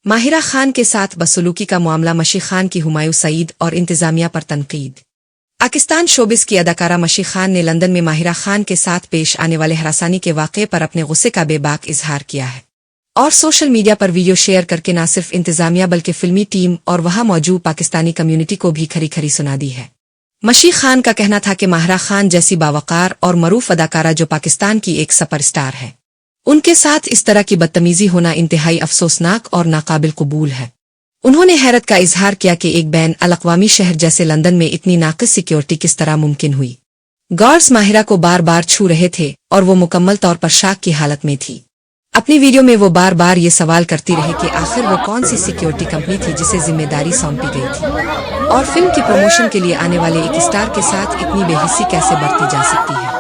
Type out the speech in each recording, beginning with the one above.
माहिरा खान के साथ बदसलूकी का मामला मशी खान की हुमायूं सईद और इंतजामिया पर तनकीद। पाकिस्तान शोबिस की अदाकारा मशी खान ने लंदन में माहिरा खान के साथ पेश आने वाले हरासानी के वाक़े पर अपने गुस्से का बेबाक इजहार किया है और सोशल मीडिया पर वीडियो शेयर करके न सिर्फ इंतजामिया बल्कि फिल्मी टीम और वहां मौजूद पाकिस्तानी कम्युनिटी को भी खरी खरी सुना दी है। मशी खान का कहना था कि माहिरा खान जैसी बावकार और मरूफ अदाकारा जो पाकिस्तान की एक सुपरस्टार है, उनके साथ इस तरह की बदतमीजी होना इंतहाई अफसोसनाक और नाकाबिल कबूल है। उन्होंने हैरत का इजहार किया कि एक बैन अल-अक़वामी शहर जैसे लंदन में इतनी नाक़िस सिक्योरिटी किस तरह मुमकिन हुई। गार्ड्स माहिरा को बार बार छू रहे थे और वो मुकम्मल तौर पर शाक की हालत में थी। अपनी वीडियो में वो बार बार ये सवाल करती रही कि आखिर वो कौन सी सिक्योरिटी कंपनी थी जिसे जिम्मेदारी सौंपी गई थी और फिल्म की प्रमोशन के लिए आने वाले एक स्टार के साथ इतनी बेहिस्सी कैसे बरती जा सकती है।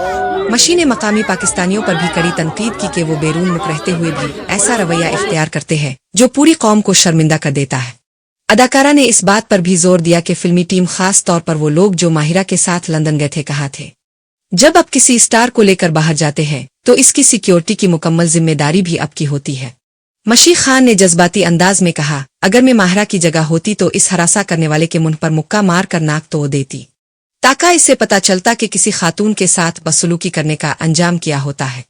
मशी ने मकामी पाकिस्तानियों पर भी कड़ी तनकीद की कि वो बैरून मुल्क रहते हुए भी ऐसा रवैया इख्तियार करते हैं जो पूरी कौम को शर्मिंदा कर देता है। अदाकारा ने इस बात पर भी जोर दिया कि फिल्मी टीम खास तौर पर वो लोग जो माहिरा के साथ लंदन गए थे कहा थे, जब आप किसी स्टार को लेकर बाहर जाते हैं तो इसकी सिक्योरिटी की मुकम्मल जिम्मेदारी भी आपकी होती है। मशी खान ने जज्बाती अंदाज में कहा, अगर मैं माहिरा की जगह होती तो इस हरासा करने वाले के मुंह पर मुक्का मार कर नाक तोड़ देती, ताकि इससे पता चलता कि किसी खातून के साथ बदसलूकी करने का अंजाम क्या होता है।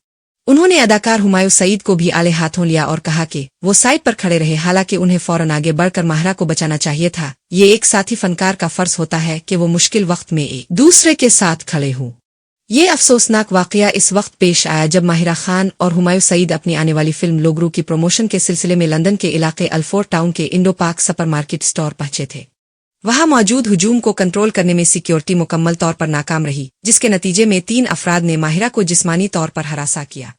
उन्होंने अदाकार हुमायूं सईद को भी आले हाथों लिया और कहा कि वो साइड पर खड़े रहे, हालांकि उन्हें फौरन आगे बढ़कर माहिरा को बचाना चाहिए था। ये एक साथी फनकार का फर्ज होता है कि वो मुश्किल वक्त में एक दूसरे के साथ खड़े हों। ये अफसोसनाक वाकया इस वक्त पेश आया जब माहिरा खान और हुमायूं सईद अपनी आने वाली फिल्म लोगरू की प्रमोशन के सिलसिले में लंदन के इलाके अल्फोर्ड टाउन के इंडो पार्क सुपरमार्केट स्टोर पहुंचे थे। वहां मौजूद हुजूम को कंट्रोल करने में सिक्योरिटी मुकम्मल तौर पर नाकाम रही, जिसके नतीजे में 3 अफराद ने माहिरा को जिस्मानी तौर पर हरासा किया।